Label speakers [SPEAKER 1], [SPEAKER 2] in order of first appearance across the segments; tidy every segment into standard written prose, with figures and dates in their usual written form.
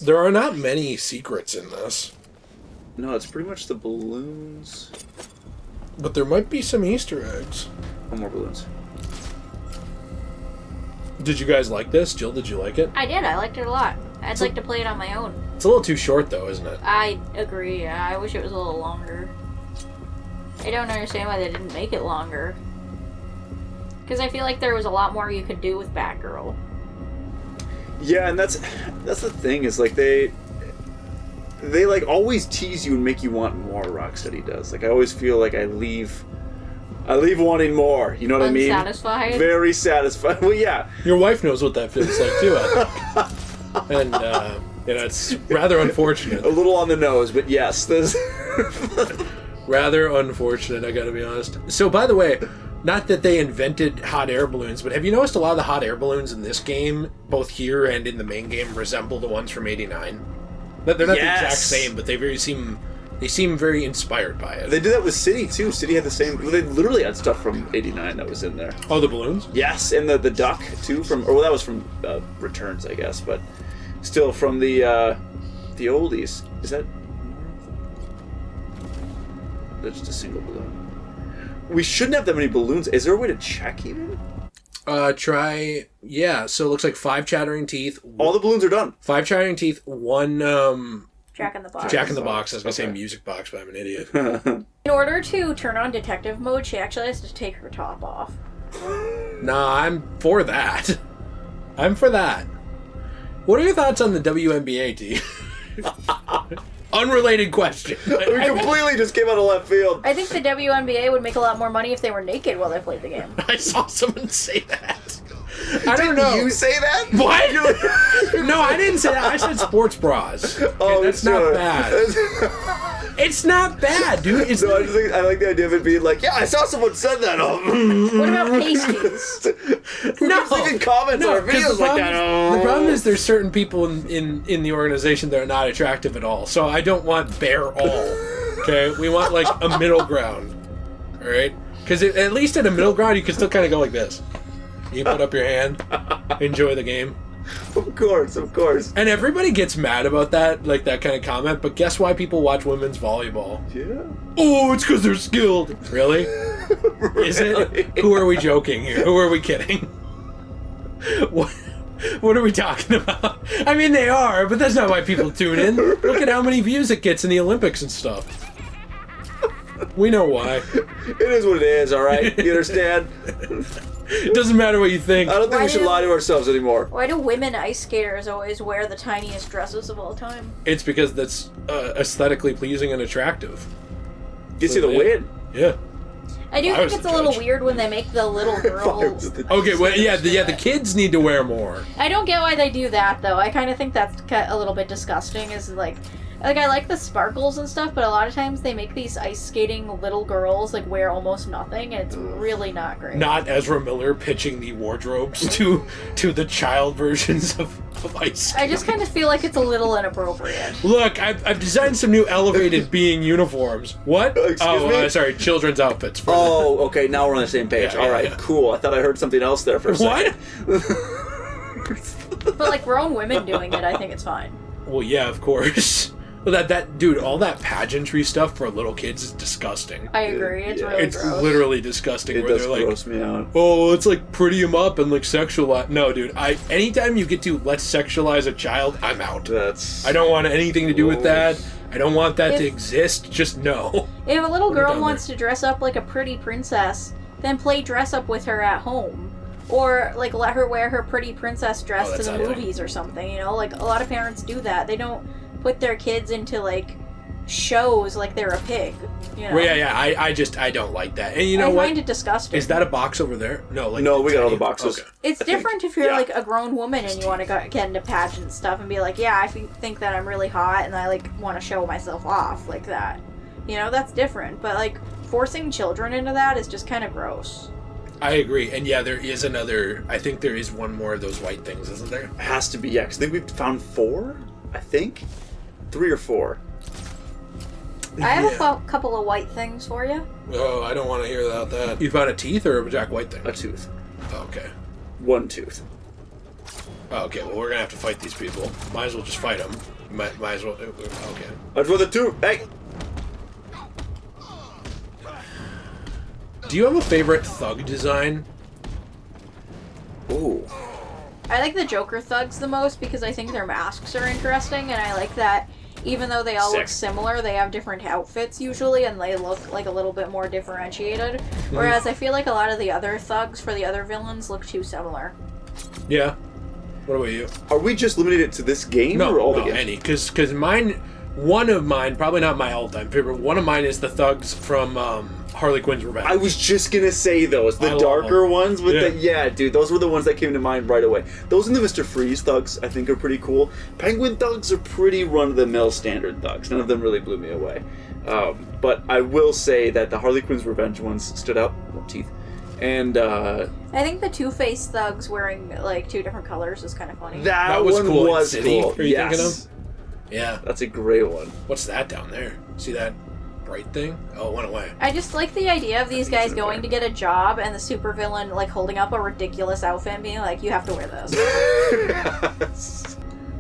[SPEAKER 1] There are not many secrets in this.
[SPEAKER 2] No, it's pretty much the balloons.
[SPEAKER 1] But there might be some Easter eggs.
[SPEAKER 2] Oh, more balloons.
[SPEAKER 1] Did you guys like this? Jill, did you like it?
[SPEAKER 3] I did. I liked it a lot. I'd like to play it on my own.
[SPEAKER 1] It's a little too short, though, isn't it?
[SPEAKER 3] I agree. Yeah, I wish it was a little longer. I don't understand why they didn't make it longer. Because I feel like there was a lot more you could do with Batgirl.
[SPEAKER 2] Yeah, and that's the thing, is like they like always tease you and make you want more. Rocksteady does. Like I always feel like I leave wanting more. You know what I mean?
[SPEAKER 3] Unsatisfied?
[SPEAKER 2] Very satisfied. Well, yeah.
[SPEAKER 1] Your wife knows what that feels like, too, I think. And, it's rather unfortunate.
[SPEAKER 2] A little on the nose, but yes.
[SPEAKER 1] Rather unfortunate, I gotta be honest. So, by the way, not that they invented hot air balloons, but have you noticed a lot of the hot air balloons in this game, both here and in the main game, resemble the ones from '89? They're not the exact same, but they seem very inspired by it.
[SPEAKER 2] They did that with City, too. City had the same... They literally had stuff from '89 that was in there.
[SPEAKER 1] Oh, the balloons?
[SPEAKER 2] Yes, and the duck, too, that was from Returns, I guess, but still from the oldies. Is that... That's just a single balloon. We shouldn't have that many balloons. Is there a way to check, even?
[SPEAKER 1] Yeah, so it looks like 5 chattering teeth.
[SPEAKER 2] All the balloons are done.
[SPEAKER 1] 5 chattering teeth, 1,
[SPEAKER 3] Jack in the Box.
[SPEAKER 1] Jack in the Box. I was going to say music box, but I'm an idiot.
[SPEAKER 3] In order to turn on detective mode, she actually has to take her top off.
[SPEAKER 1] Nah, I'm for that. What are your thoughts on the WNBA team? Unrelated question.
[SPEAKER 2] We completely just came out of left field.
[SPEAKER 3] I think the WNBA would make a lot more money if they were naked while they played the game.
[SPEAKER 1] I saw someone say that. I don't know.
[SPEAKER 2] Did you say that?
[SPEAKER 1] What? No, I didn't say that. I said sports bras. Okay, that's not bad. It's not bad, dude.
[SPEAKER 2] I like the idea of it being like, yeah, I saw someone said that.
[SPEAKER 3] What about pasties?
[SPEAKER 2] No. Leaving comments on our videos like that.
[SPEAKER 1] The problem is there's certain people in the organization that are not attractive at all. So I don't want bare all. Okay? We want like a middle ground. All right? Because at least in a middle ground, you can still kind of go like this. You put up your hand, enjoy the game.
[SPEAKER 2] Of course.
[SPEAKER 1] And everybody gets mad about that, like that kind of comment, but guess why people watch women's volleyball?
[SPEAKER 2] Yeah.
[SPEAKER 1] Oh, it's because they're skilled. Really? Is it? Who are we joking here? Who are we kidding? What are we talking about? I mean, they are, but that's not why people tune in. Look at how many views it gets in the Olympics and stuff. We know why.
[SPEAKER 2] It is what it is, alright? You understand?
[SPEAKER 1] It doesn't matter what you think.
[SPEAKER 2] I don't think we should lie to ourselves anymore.
[SPEAKER 3] Why do women ice skaters always wear the tiniest dresses of all time?
[SPEAKER 1] It's because that's aesthetically pleasing and attractive.
[SPEAKER 2] You see the win.
[SPEAKER 1] Yeah.
[SPEAKER 3] I do think it's a little weird when they make the little girl...
[SPEAKER 1] Okay, well, the kids need to wear more.
[SPEAKER 3] I don't get why they do that, though. I kind of think that's a little bit disgusting, is like I like the sparkles and stuff, but a lot of times they make these ice skating little girls like wear almost nothing, and it's really not great.
[SPEAKER 1] Not Ezra Miller pitching the wardrobes to the child versions of ice skating.
[SPEAKER 3] I just kind of feel like it's a little inappropriate.
[SPEAKER 1] Look, I've designed some new elevated being uniforms. What?
[SPEAKER 2] Excuse me?
[SPEAKER 1] Sorry, children's outfits.
[SPEAKER 2] Okay, now we're on the same page.
[SPEAKER 1] Yeah,
[SPEAKER 2] all right,
[SPEAKER 1] yeah.
[SPEAKER 2] Cool. I thought I heard something else there for a second.
[SPEAKER 1] What?
[SPEAKER 3] But like grown women doing it, I think it's fine.
[SPEAKER 1] Well, yeah, of course. That dude, all that pageantry stuff for little kids is disgusting.
[SPEAKER 3] I agree. It's really
[SPEAKER 1] It's
[SPEAKER 3] gross.
[SPEAKER 1] literally disgusting.
[SPEAKER 2] It
[SPEAKER 1] where
[SPEAKER 2] does
[SPEAKER 1] they're like,
[SPEAKER 2] gross me out.
[SPEAKER 1] oh, let's like pretty him up and like sexualize. No, dude. Anytime you get to let's sexualize a child, I'm out. I don't want anything to do with that. I don't want that to exist. Just no.
[SPEAKER 3] If a little girl wants to dress up like a pretty princess, then play dress up with her at home. Or, like, let her wear her pretty princess dress to the movies or something, you know? Like, a lot of parents do that. They don't put their kids into, like, shows like they're a pig, you know?
[SPEAKER 1] Well, yeah, I don't like that. And you know what?
[SPEAKER 3] I find it disgusting.
[SPEAKER 1] Is that a box over there? No,
[SPEAKER 2] we got all the boxes.
[SPEAKER 1] Okay.
[SPEAKER 3] It's different if you're, like, a grown woman and you want to get into pageant stuff and be like, yeah, I think that I'm really hot and I, like, want to show myself off like that. You know, that's different. But, like, forcing children into that is just kind of gross.
[SPEAKER 1] I agree, and yeah, there is I think there is one more of those white things, isn't there?
[SPEAKER 2] It has to be, yeah, because I think we've found 4, I think? 3 or 4.
[SPEAKER 3] I have a couple of white things for you.
[SPEAKER 1] Oh, I don't want to hear about that. You found a teeth or a Jack White thing?
[SPEAKER 2] A tooth.
[SPEAKER 1] Oh, okay.
[SPEAKER 2] 1 tooth.
[SPEAKER 1] Oh, okay, well, we're gonna have to fight these people. Might as well just fight them. Might as well... Okay.
[SPEAKER 2] I'd rather two. Hey!
[SPEAKER 1] Do you have a favorite thug design?
[SPEAKER 2] Ooh.
[SPEAKER 3] I like the Joker thugs the most because I think their masks are interesting, and I like that even though they all look similar, they have different outfits usually, and they look like a little bit more differentiated. Whereas I feel like a lot of the other thugs for the other villains look too similar.
[SPEAKER 1] Yeah. What about you?
[SPEAKER 2] Are we just limited to this game or all the games?
[SPEAKER 1] Any. Because mine... One of mine, probably not my all-time favorite, one of mine is the thugs from Harley Quinn's Revenge.
[SPEAKER 2] I was just gonna say those. The darker ones with the... Yeah, dude, those were the ones that came to mind right away. Those and the Mr. Freeze thugs, I think, are pretty cool. Penguin thugs are pretty run-of-the-mill standard thugs. None of them really blew me away. But I will say that the Harley Quinn's Revenge ones stood out. Oh, teeth. And,
[SPEAKER 3] I think the Two-Face thugs wearing, like, 2 different colors is kind of funny.
[SPEAKER 2] That was
[SPEAKER 1] one cool.
[SPEAKER 2] was
[SPEAKER 1] City,
[SPEAKER 2] cool.
[SPEAKER 1] are you thinking of? Yeah.
[SPEAKER 2] That's a great one.
[SPEAKER 1] What's that down there? See that bright thing? Oh, it went away.
[SPEAKER 3] I just like the idea of these guys going to get a job and the supervillain, like, holding up a ridiculous outfit and being like, you have to wear this.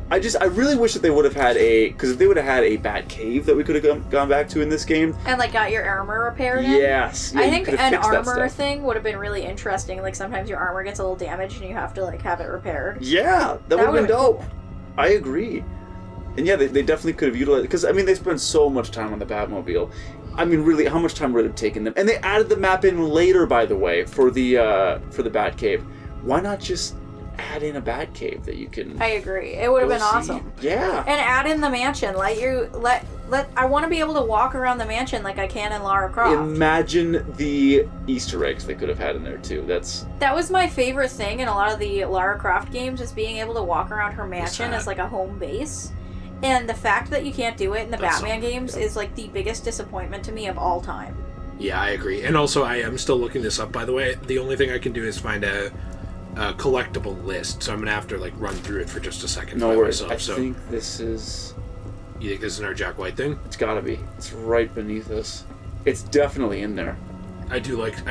[SPEAKER 2] I really wish that they would have had because if they would have had a bat cave that we could have gone back to in this game.
[SPEAKER 3] And, like, got your armor repaired in.
[SPEAKER 2] Yes. Yeah,
[SPEAKER 3] I think an armor thing would have been really interesting. Like, sometimes your armor gets a little damaged and you have to, like, have it repaired.
[SPEAKER 2] Yeah, that would have been dope. Cool. I agree. And yeah, they definitely could have utilized... Because, I mean, they spent so much time on the Batmobile. I mean, really, how much time would it have taken them? And they added the map in later, by the way, for the Batcave. Why not just add in a Batcave that you can...
[SPEAKER 3] I agree. It would have been awesome.
[SPEAKER 2] Yeah.
[SPEAKER 3] And add in the mansion. I want to be able to walk around the mansion like I can in Lara Croft.
[SPEAKER 2] Imagine the Easter eggs they could have had in there, too.
[SPEAKER 3] That was my favorite thing in a lot of the Lara Croft games, is being able to walk around her mansion as, like, a home base. And the fact that you can't do it in the Batman games is, like, the biggest disappointment to me of all time.
[SPEAKER 1] Yeah, I agree. And also, I am still looking this up, by the way. The only thing I can do is find a collectible list, so I'm going to have to, like, run through it for just a second.
[SPEAKER 2] No worries. I think this is...
[SPEAKER 1] You think this is our Jack White thing?
[SPEAKER 2] It's gotta be. It's right beneath us. It's definitely in there.
[SPEAKER 1] I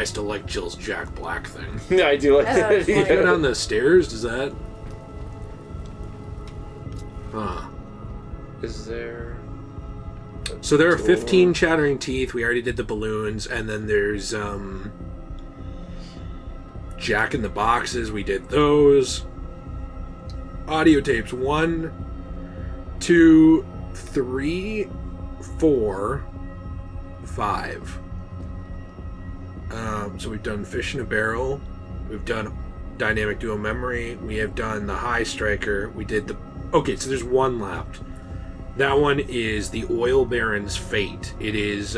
[SPEAKER 1] still like Jill's Jack Black thing.
[SPEAKER 2] Yeah, I do like that.
[SPEAKER 1] Yeah. Get on the stairs, does that... Huh.
[SPEAKER 2] Is there...
[SPEAKER 1] So there are 15 chattering teeth. We already did the balloons, and then there's Jack in the Boxes. We did those. Audio tapes 1, 2, 3, 4, 5. So we've done Fish in a Barrel. We've done Dynamic Duo Memory. We have done the High Striker. We did the... Okay, so there's one left. That one is the Oil Baron's Fate. It is,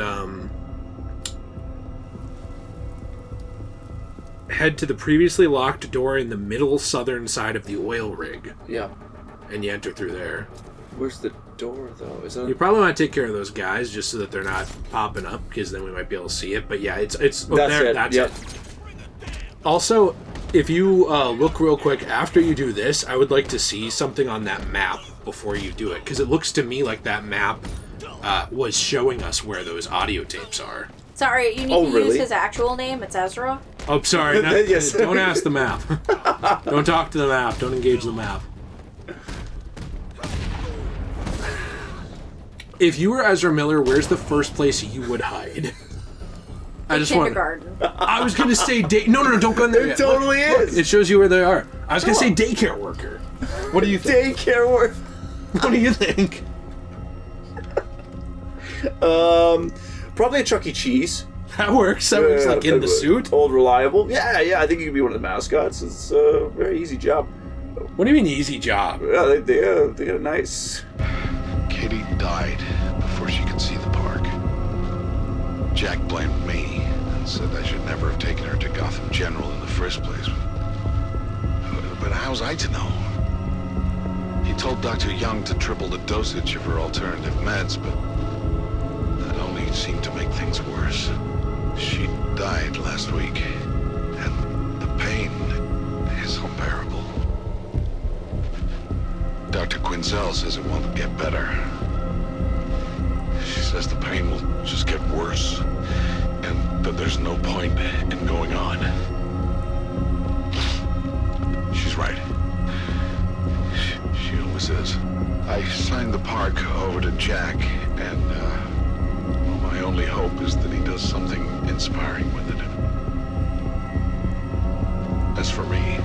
[SPEAKER 1] head to the previously locked door in the middle southern side of the oil rig.
[SPEAKER 2] Yeah.
[SPEAKER 1] And you enter through there.
[SPEAKER 2] Where's the door, though? Is that...
[SPEAKER 1] You probably want to take care of those guys just so that they're not popping up, because then we might be able to see it. But yeah, it's
[SPEAKER 2] that's
[SPEAKER 1] there,
[SPEAKER 2] it.
[SPEAKER 1] That's it. Also, if you look real quick after you do this, I would like to see something on that map before you do it, because it looks to me like that map was showing us where those audio tapes are.
[SPEAKER 3] Sorry, you need to use his actual name. It's Ezra.
[SPEAKER 1] Oh, sorry.
[SPEAKER 2] Yes.
[SPEAKER 1] Don't ask the map. Don't talk to the map. Don't engage the map. If you were Ezra Miller, where's the first place you would hide?
[SPEAKER 3] Kindergarten.
[SPEAKER 1] I was going to say No, don't go in there.
[SPEAKER 2] It totally is.
[SPEAKER 1] It shows you where they are. I was going to say daycare worker. What do you think?
[SPEAKER 2] Daycare worker.
[SPEAKER 1] What do you think?
[SPEAKER 2] Probably a Chuck E. Cheese.
[SPEAKER 1] That works. That works, like in the suit.
[SPEAKER 2] Old reliable. Yeah. I think you could be one of the mascots. It's a very easy job.
[SPEAKER 1] What do you mean easy job?
[SPEAKER 2] Yeah, they got a nice...
[SPEAKER 4] Katie died before she could see the park. Jack blamed me and said I should never have taken her to Gotham General in the first place. But how's I to know? He told Dr. Young to triple the dosage of her alternative meds, but that only seemed to make things worse. She died last week, and the pain is unbearable. Dr. Quinzel says it won't get better. She says the pain will just get worse, and that there's no point in going on. She's right. was this. I signed the park over to Jack, and well, my only hope is that he does something inspiring with it. As for me,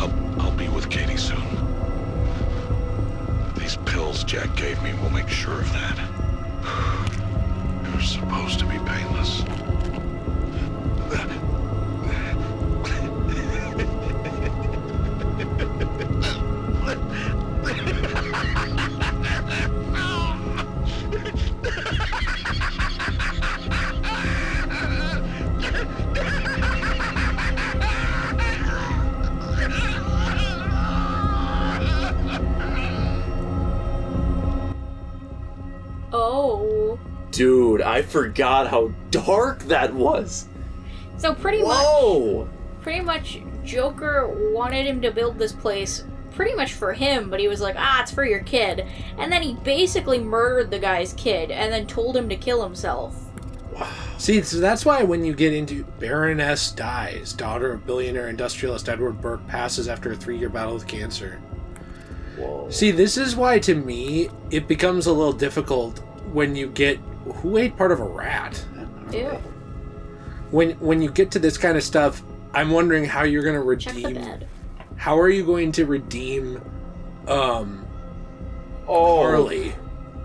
[SPEAKER 4] I'll be with Katie soon. These pills Jack gave me will make sure of that. They're supposed to be painless.
[SPEAKER 3] Oh.
[SPEAKER 2] Dude, I forgot how dark that was.
[SPEAKER 3] So pretty much Joker wanted him to build this place pretty much for him, but he was like, it's for your kid. And then he basically murdered the guy's kid and then told him to kill himself.
[SPEAKER 1] See, so that's why when you get into Baroness dies, daughter of billionaire industrialist Edward Burke passes after a 3-year battle with cancer.
[SPEAKER 2] Whoa.
[SPEAKER 1] See, this is why, to me, it becomes a little difficult when you get... Who ate part of a rat?
[SPEAKER 3] Ew.
[SPEAKER 1] When you get to this kind of stuff, I'm wondering how you're going to
[SPEAKER 3] Check the
[SPEAKER 1] redeem...
[SPEAKER 3] bed.
[SPEAKER 1] How are you going to redeem Harley?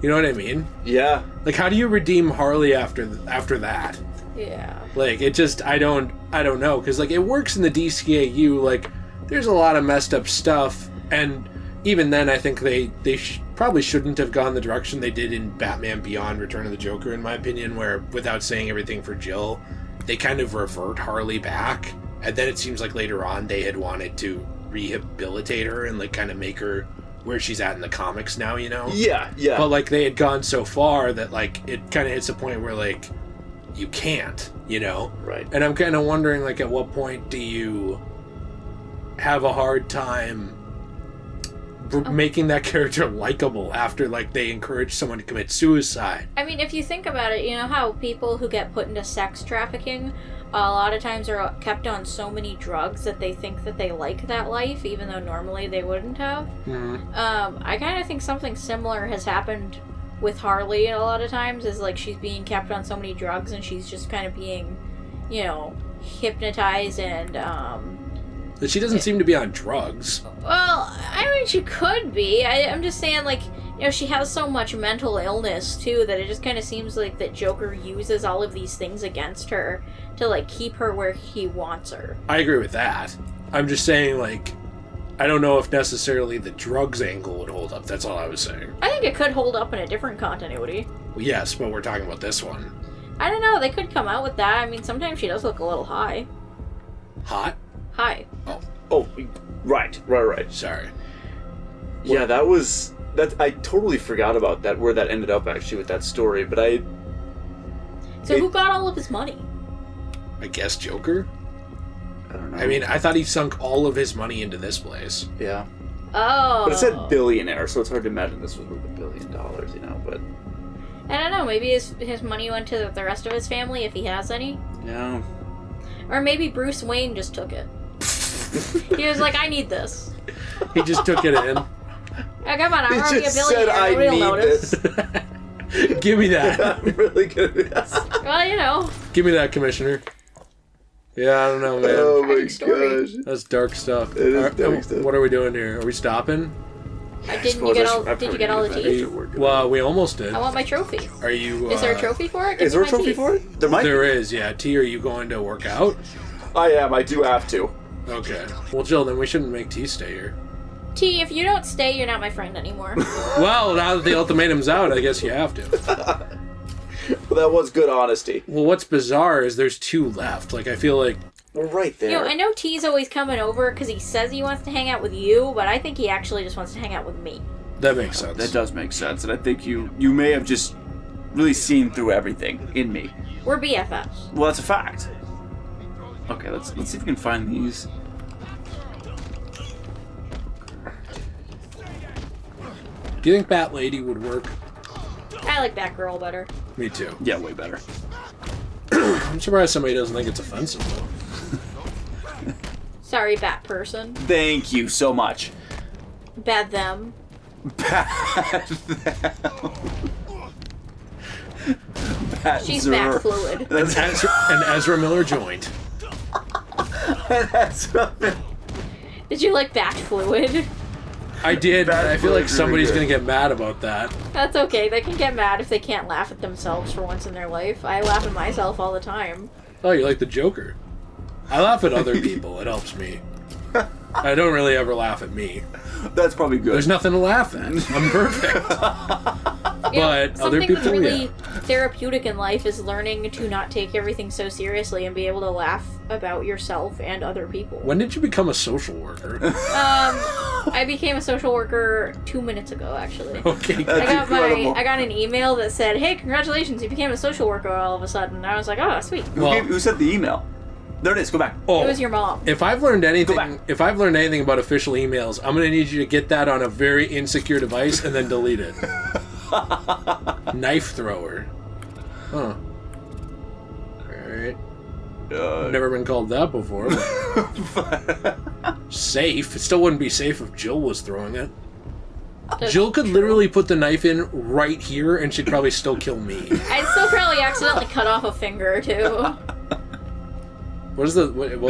[SPEAKER 1] You know what I mean?
[SPEAKER 2] Yeah.
[SPEAKER 1] Like, how do you redeem Harley after that?
[SPEAKER 3] Yeah.
[SPEAKER 1] Like, it just... I don't know. Because, like, it works in the DCAU. Like, there's a lot of messed up stuff, and... Even then, I think they probably shouldn't have gone the direction they did in Batman Beyond Return of the Joker, in my opinion, where, without saying everything for Jill, they kind of revert Harley back. And then it seems like later on they had wanted to rehabilitate her and, like, kind of make her where she's at in the comics now, you know?
[SPEAKER 2] Yeah.
[SPEAKER 1] But, like, they had gone so far that, like, it kind of hits a point where, like, you can't, you know?
[SPEAKER 2] Right.
[SPEAKER 1] And I'm kind of wondering, like, at what point do you have a hard time making that character likable after, like, they encourage someone to commit suicide?
[SPEAKER 3] I mean, if you think about it, you know how people who get put into sex trafficking a lot of times are kept on so many drugs that they think that they like that life, even though normally they wouldn't have?
[SPEAKER 1] Mm-hmm.
[SPEAKER 3] I kind of think something similar has happened with Harley a lot of times, is like she's being kept on so many drugs and she's just kind of being, you know, hypnotized and,
[SPEAKER 1] But she doesn't seem to be on drugs.
[SPEAKER 3] well, I mean, she could be. I'm just saying, like, you know, she has so much mental illness, too, that it just kind of seems like that Joker uses all of these things against her to, like, keep her where he wants her.
[SPEAKER 1] I agree with that. I'm just saying, like, I don't know if necessarily the drugs angle would hold up. That's all I was saying.
[SPEAKER 3] I think it could hold up in a different continuity.
[SPEAKER 1] Well, yes, but we're talking about this one.
[SPEAKER 3] I don't know. They could come out with that. I mean, sometimes she does look a little high.
[SPEAKER 1] Hot?
[SPEAKER 3] High.
[SPEAKER 2] Oh, right.
[SPEAKER 1] Sorry.
[SPEAKER 2] Yeah, that I totally forgot about that, where that ended up, actually, with that story, but
[SPEAKER 3] who got all of his money?
[SPEAKER 1] I guess Joker?
[SPEAKER 2] I don't know.
[SPEAKER 1] I mean, I thought he sunk all of his money into this place.
[SPEAKER 2] Yeah.
[SPEAKER 3] Oh.
[SPEAKER 2] But it said billionaire, so it's hard to imagine this was worth $1 billion, you know, but...
[SPEAKER 3] I don't know. Maybe his money went to the rest of his family, if he has any.
[SPEAKER 2] Yeah.
[SPEAKER 3] Or maybe Bruce Wayne just took it. He was like, I need this.
[SPEAKER 1] He just took it in.
[SPEAKER 3] Oh, come on, I'm
[SPEAKER 2] He
[SPEAKER 3] already a
[SPEAKER 2] just
[SPEAKER 3] billionaire.
[SPEAKER 2] said,
[SPEAKER 3] Nobody will
[SPEAKER 2] I need
[SPEAKER 3] notice.
[SPEAKER 2] this.
[SPEAKER 1] Give me that.
[SPEAKER 2] I'm really good at this.
[SPEAKER 3] Well, you know.
[SPEAKER 1] Give me that, Commissioner. Yeah, I don't know, man.
[SPEAKER 2] Oh my
[SPEAKER 3] Tragic story.
[SPEAKER 2] gosh.
[SPEAKER 1] That's dark stuff.
[SPEAKER 2] It is
[SPEAKER 1] Alright,
[SPEAKER 2] dark stuff.
[SPEAKER 1] What are we doing here? Are we stopping?
[SPEAKER 3] Did you get all the tea?
[SPEAKER 1] Well, we almost did.
[SPEAKER 3] I want my trophy.
[SPEAKER 1] Are you...
[SPEAKER 3] Is there a trophy for it?
[SPEAKER 2] Is there a
[SPEAKER 3] Give me my
[SPEAKER 2] trophy
[SPEAKER 3] teeth.
[SPEAKER 2] for it? There might
[SPEAKER 1] There is, yeah. T, are you going to work out?
[SPEAKER 2] I am. I do have to.
[SPEAKER 1] Okay. Well, Jill, then we shouldn't make T stay here.
[SPEAKER 3] T, if you don't stay, you're not my friend anymore.
[SPEAKER 1] Well, now that the ultimatum's out, I guess you have to.
[SPEAKER 2] Well, that was good honesty.
[SPEAKER 1] Well, what's bizarre is there's 2 left. Like, I feel like...
[SPEAKER 2] We're right there.
[SPEAKER 3] You know, I know T's always coming over because he says he wants to hang out with you, but I think he actually just wants to hang out with me.
[SPEAKER 1] That makes sense.
[SPEAKER 2] That does make sense, and I think you may have just really seen through everything in me.
[SPEAKER 3] We're BFFs.
[SPEAKER 2] Well, that's a fact. Okay, let's see if we can find these.
[SPEAKER 1] Do you think Bat Lady would work?
[SPEAKER 3] I like Batgirl better.
[SPEAKER 1] Me too.
[SPEAKER 2] Yeah, way better.
[SPEAKER 1] I'm surprised somebody doesn't think it's offensive, though.
[SPEAKER 3] Sorry, Bat person.
[SPEAKER 2] Thank you so much.
[SPEAKER 3] Bad them.
[SPEAKER 2] Bad
[SPEAKER 3] She's back fluid.
[SPEAKER 1] An Ezra Miller joint.
[SPEAKER 3] Did you like back fluid?
[SPEAKER 1] I did, but I feel like somebody's
[SPEAKER 2] good.
[SPEAKER 1] gonna get mad about that.
[SPEAKER 3] That's okay. They can get mad if they can't laugh at themselves for once in their life. I laugh at myself all the time.
[SPEAKER 1] Oh, you like the Joker? I laugh at other people. It helps me. I don't really ever laugh at me.
[SPEAKER 2] That's probably good.
[SPEAKER 1] There's nothing to laugh at. I'm perfect.
[SPEAKER 3] You know,
[SPEAKER 1] But other
[SPEAKER 3] something
[SPEAKER 1] people,
[SPEAKER 3] really
[SPEAKER 1] yeah.
[SPEAKER 3] therapeutic in life is learning to not take everything so seriously and be able to laugh about yourself and other people.
[SPEAKER 1] When did you become a social worker?
[SPEAKER 3] I became a social worker 2 minutes ago, actually.
[SPEAKER 1] Okay,
[SPEAKER 3] I got an email that said, "Hey, congratulations, you became a social worker all of a sudden." And I was like, "Oh, sweet."
[SPEAKER 2] Who sent the email? There it is. Go back.
[SPEAKER 1] Oh,
[SPEAKER 3] It was your mom.
[SPEAKER 1] If I've learned
[SPEAKER 2] Go
[SPEAKER 1] anything,
[SPEAKER 2] back.
[SPEAKER 1] if I've learned anything about official emails, I'm gonna need you to get that on a very insecure device and then delete it. Knife thrower. Huh. Alright. Never been called that before. But safe. It still wouldn't be safe if Jill was throwing it.
[SPEAKER 3] That's
[SPEAKER 1] Jill could
[SPEAKER 3] true.
[SPEAKER 1] literally put the knife in right here and she'd probably still kill me.
[SPEAKER 3] I'd still probably accidentally cut off a finger or two.
[SPEAKER 1] What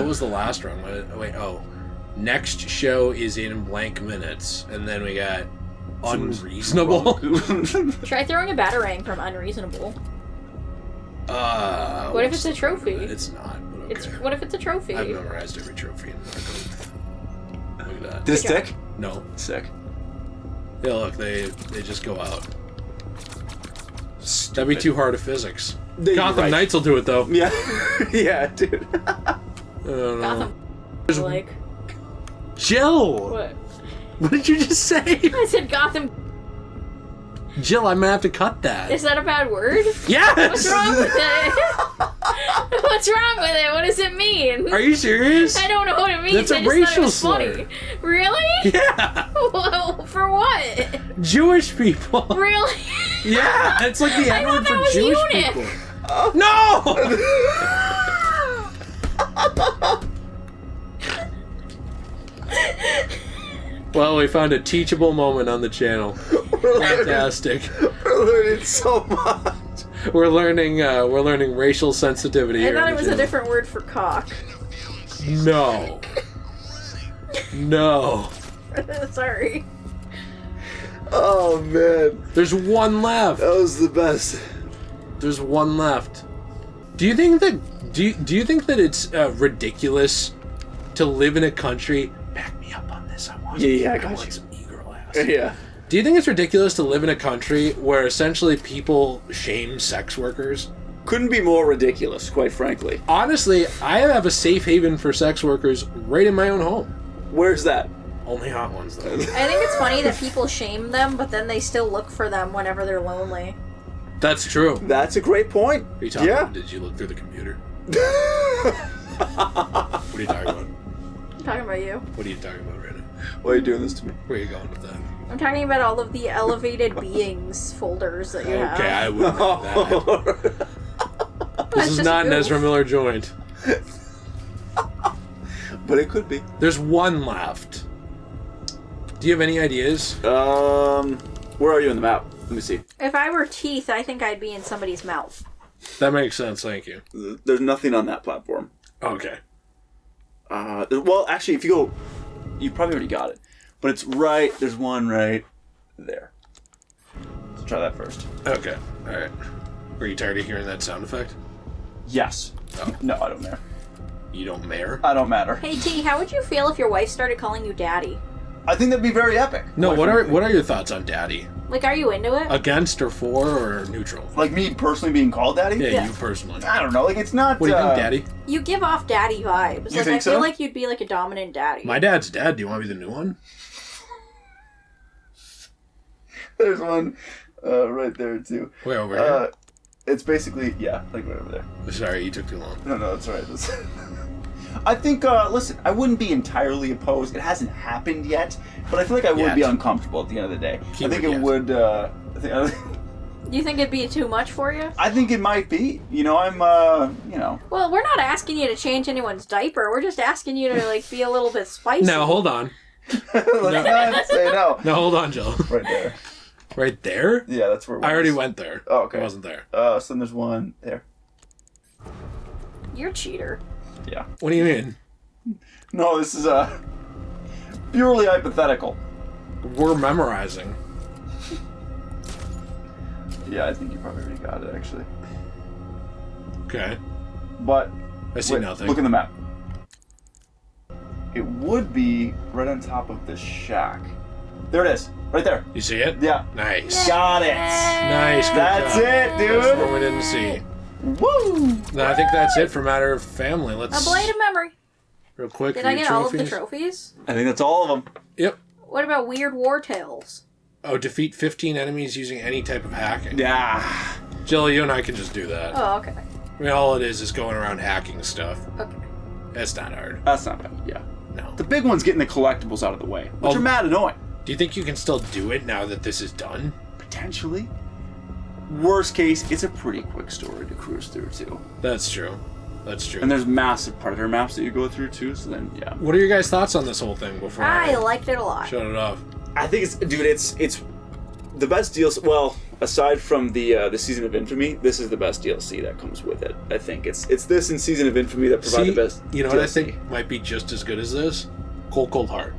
[SPEAKER 1] was the last one? Next show is in blank minutes, and then we got unreasonable.
[SPEAKER 3] Try throwing a batarang from unreasonable.
[SPEAKER 1] What
[SPEAKER 3] What if it's a trophy?
[SPEAKER 1] It's not. But okay.
[SPEAKER 3] What if it's a trophy?
[SPEAKER 1] I've memorized every trophy in Arkham. Look at that.
[SPEAKER 2] Did it stick?
[SPEAKER 1] No.
[SPEAKER 2] Sick.
[SPEAKER 1] Yeah, look, they just go out. That'd be too hard of physics. Gotham Knights will do it though.
[SPEAKER 2] Yeah, yeah, dude.
[SPEAKER 1] I don't know.
[SPEAKER 3] Gotham. Like
[SPEAKER 1] Jill.
[SPEAKER 3] what?
[SPEAKER 1] What did you just say?
[SPEAKER 3] I said Gotham.
[SPEAKER 1] Jill, I'm gonna have to cut that.
[SPEAKER 3] Is that a bad word?
[SPEAKER 1] Yes.
[SPEAKER 3] What's wrong with it? What's wrong with it? What does it mean?
[SPEAKER 1] Are you serious?
[SPEAKER 3] I don't know what it means.
[SPEAKER 1] That's a
[SPEAKER 3] I just
[SPEAKER 1] racial
[SPEAKER 3] thought it was
[SPEAKER 1] slur.
[SPEAKER 3] funny. Really?
[SPEAKER 1] Yeah.
[SPEAKER 3] Well, for what?
[SPEAKER 1] Jewish people.
[SPEAKER 3] Really?
[SPEAKER 1] Yeah, it's like the
[SPEAKER 3] I
[SPEAKER 1] N word
[SPEAKER 3] thought that
[SPEAKER 1] for
[SPEAKER 3] was
[SPEAKER 1] Jewish
[SPEAKER 3] eunuch.
[SPEAKER 1] people. No! Well, we found a teachable moment on the channel. Fantastic.
[SPEAKER 2] We're learning so much.
[SPEAKER 1] We're learning racial sensitivity
[SPEAKER 3] I
[SPEAKER 1] here.
[SPEAKER 3] thought
[SPEAKER 1] on
[SPEAKER 3] it
[SPEAKER 1] the
[SPEAKER 3] was a
[SPEAKER 1] channel.
[SPEAKER 3] different word for cock.
[SPEAKER 1] No. No.
[SPEAKER 3] Sorry.
[SPEAKER 2] Oh man,
[SPEAKER 1] There's one left.
[SPEAKER 2] that was the best.
[SPEAKER 1] There's one left. Do you think that it's ridiculous to live in a country? Back me up on this. I want.
[SPEAKER 2] I got
[SPEAKER 1] want
[SPEAKER 2] you.
[SPEAKER 1] some e-girl ass.
[SPEAKER 2] Yeah.
[SPEAKER 1] Do you think it's ridiculous to live in a country where essentially people shame sex workers?
[SPEAKER 2] Couldn't be more ridiculous, quite frankly.
[SPEAKER 1] Honestly, I have a safe haven for sex workers right in my own home.
[SPEAKER 2] Where's that?
[SPEAKER 1] Only hot ones, though.
[SPEAKER 3] I think it's funny that people shame them, but then they still look for them whenever they're lonely.
[SPEAKER 1] That's true.
[SPEAKER 2] That's a great point.
[SPEAKER 1] Are you talking
[SPEAKER 2] Yeah.
[SPEAKER 1] Did you look through the computer? What are you talking about?
[SPEAKER 3] I'm talking about you.
[SPEAKER 1] What are you talking about right now?
[SPEAKER 2] Why are you doing this to me?
[SPEAKER 1] Where are you going with that?
[SPEAKER 3] I'm talking about all of the elevated beings folders that you have.
[SPEAKER 1] Okay, I wouldn't know that. This is
[SPEAKER 3] just
[SPEAKER 1] not an
[SPEAKER 3] goof.
[SPEAKER 1] Ezra Miller joint.
[SPEAKER 2] But it could be.
[SPEAKER 1] There's one left. Do you have any ideas?
[SPEAKER 2] Where are you on the map? Let me see.
[SPEAKER 3] If I were teeth, I think I'd be in somebody's mouth.
[SPEAKER 1] That makes sense, thank you.
[SPEAKER 2] There's nothing on that platform.
[SPEAKER 1] Okay.
[SPEAKER 2] Well, actually, if you go, you probably already got it. But it's right. There's one right there. Let's try that first.
[SPEAKER 1] Okay, alright. Were you tired of hearing that sound effect?
[SPEAKER 2] Yes.
[SPEAKER 1] Oh.
[SPEAKER 2] No, I don't matter.
[SPEAKER 1] You don't matter?
[SPEAKER 2] I don't matter.
[SPEAKER 3] Hey T, how would you feel if your wife started calling you daddy?
[SPEAKER 2] I think that'd be very epic.
[SPEAKER 1] No,
[SPEAKER 2] quite
[SPEAKER 1] what
[SPEAKER 2] frankly.
[SPEAKER 1] are your thoughts on daddy?
[SPEAKER 3] Like, are you into it?
[SPEAKER 1] Against or for or neutral?
[SPEAKER 2] Like me personally being called daddy?
[SPEAKER 1] Yeah,
[SPEAKER 3] Yeah.
[SPEAKER 1] you personally.
[SPEAKER 2] I don't know. Like it's not.
[SPEAKER 1] What do you think, daddy?
[SPEAKER 3] You give off daddy vibes.
[SPEAKER 2] You
[SPEAKER 3] Like,
[SPEAKER 2] think
[SPEAKER 3] I feel
[SPEAKER 2] so?
[SPEAKER 3] like you'd be like a dominant daddy.
[SPEAKER 1] My dad's dead. Do you want to be the new one?
[SPEAKER 2] There's one right there too.
[SPEAKER 1] Way over here.
[SPEAKER 2] It's basically like right over there.
[SPEAKER 1] Sorry, you took too long.
[SPEAKER 2] No, that's right. I think. Listen, I wouldn't be entirely opposed. It hasn't happened yet, but I feel like I would
[SPEAKER 1] Yet.
[SPEAKER 2] be uncomfortable at the end of the day.
[SPEAKER 1] Keyword
[SPEAKER 2] I think it
[SPEAKER 1] yet.
[SPEAKER 2] would.
[SPEAKER 3] You think it'd be too much for you?
[SPEAKER 2] I think it might be. You know, I'm. You know.
[SPEAKER 3] Well, we're not asking you to change anyone's diaper. We're just asking you to like be a little bit spicy.
[SPEAKER 1] Now, hold on.
[SPEAKER 2] Let's not say no.
[SPEAKER 1] No, hold on, Jill.
[SPEAKER 2] Right there.
[SPEAKER 1] Right there?
[SPEAKER 2] Yeah, that's where it was.
[SPEAKER 1] I already went there.
[SPEAKER 2] Oh, okay.
[SPEAKER 1] I wasn't there.
[SPEAKER 2] So then there's one there.
[SPEAKER 3] You're a cheater.
[SPEAKER 2] Yeah.
[SPEAKER 1] What do you mean?
[SPEAKER 2] No, this is purely hypothetical.
[SPEAKER 1] We're memorizing.
[SPEAKER 2] Yeah, I think you probably already got it, actually.
[SPEAKER 1] Okay.
[SPEAKER 2] But
[SPEAKER 1] I see nothing.
[SPEAKER 2] Look at the map. It would be right on top of this shack. There it is. Right there.
[SPEAKER 1] You see it?
[SPEAKER 2] Yeah.
[SPEAKER 1] Nice.
[SPEAKER 2] Got it.
[SPEAKER 1] Nice. Good
[SPEAKER 2] That's
[SPEAKER 1] job.
[SPEAKER 2] it, dude.
[SPEAKER 1] That's what we didn't see.
[SPEAKER 2] Woo!
[SPEAKER 1] No, I think that's it for Matter of Family.
[SPEAKER 3] A
[SPEAKER 1] Let's
[SPEAKER 3] blade of memory.
[SPEAKER 1] real quick.
[SPEAKER 3] Did I
[SPEAKER 1] read
[SPEAKER 3] get all of the
[SPEAKER 1] trophies.
[SPEAKER 3] trophies?
[SPEAKER 2] I think that's all of them.
[SPEAKER 1] Yep.
[SPEAKER 3] What about Weird War Tales?
[SPEAKER 1] Oh, defeat 15 enemies using any type of hacking.
[SPEAKER 2] Yeah.
[SPEAKER 1] Jill, you and I can just do that.
[SPEAKER 3] Oh, okay.
[SPEAKER 1] I mean, all it is going around hacking stuff.
[SPEAKER 3] Okay.
[SPEAKER 1] That's not hard.
[SPEAKER 2] That's not bad. Yeah.
[SPEAKER 1] No.
[SPEAKER 2] The big one's getting the collectibles out of the way, which
[SPEAKER 1] Oh.
[SPEAKER 2] are mad annoying.
[SPEAKER 1] Do you think you can still do it now that this is done?
[SPEAKER 2] Potentially. Worst case, it's a pretty quick story to cruise through, too.
[SPEAKER 1] That's true. That's true.
[SPEAKER 2] And there's massive predator maps that you go through, too, so then, yeah.
[SPEAKER 1] What are your guys' thoughts on this whole thing before
[SPEAKER 3] I liked it a lot.
[SPEAKER 1] shut it off?
[SPEAKER 2] I think it's, dude, it's the best DLC. Well, aside from the Season of Infamy, this is the best DLC that comes with it. I think it's this and Season of Infamy that provide
[SPEAKER 1] See,
[SPEAKER 2] the best.
[SPEAKER 1] you know what I
[SPEAKER 2] DLC.
[SPEAKER 1] think might be just as good as this? Cold Heart.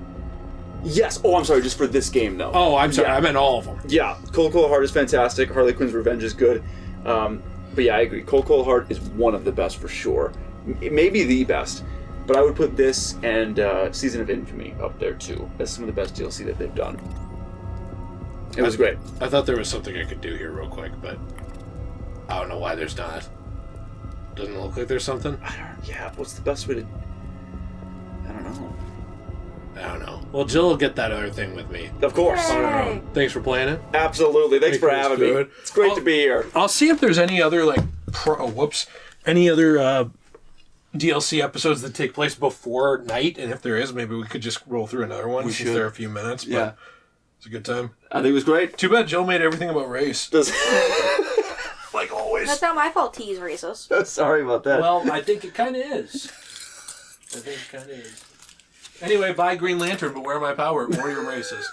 [SPEAKER 2] Yes. Oh, I'm sorry. Just for this game, though.
[SPEAKER 1] Oh, I'm sorry.
[SPEAKER 2] Yeah.
[SPEAKER 1] I meant all of them.
[SPEAKER 2] Yeah, Cold Heart is fantastic. Harley Quinn's Revenge is good. But yeah, I agree. Cold Heart is one of the best for sure. Maybe the best. But I would put this and Season of Infamy up there too. That's some of the best DLC that they've done. It was great.
[SPEAKER 1] I thought there was something I could do here real quick, but I don't know why there's not. Doesn't it look like there's something?
[SPEAKER 2] Yeah, what's the best way to... I don't know.
[SPEAKER 1] I don't know. Well, Jill will get that other thing with me.
[SPEAKER 2] Of course.
[SPEAKER 3] Yay.
[SPEAKER 1] Thanks for playing it.
[SPEAKER 2] Absolutely. Thanks for having me.
[SPEAKER 1] Good.
[SPEAKER 2] It's great to be here.
[SPEAKER 1] I'll see if there's any other any other DLC episodes that take place before night, and if there is, maybe we could just roll through another one since
[SPEAKER 2] should.
[SPEAKER 1] there are a few minutes. But
[SPEAKER 2] Yeah.
[SPEAKER 1] it's a good time.
[SPEAKER 2] I think it was great.
[SPEAKER 1] Too bad Jill made everything about race. Like always.
[SPEAKER 3] That's not my fault. T's racist.
[SPEAKER 2] Sorry about that.
[SPEAKER 1] Well, I think it kind of is. Anyway, buy Green Lantern, but wear my power, or you're racist.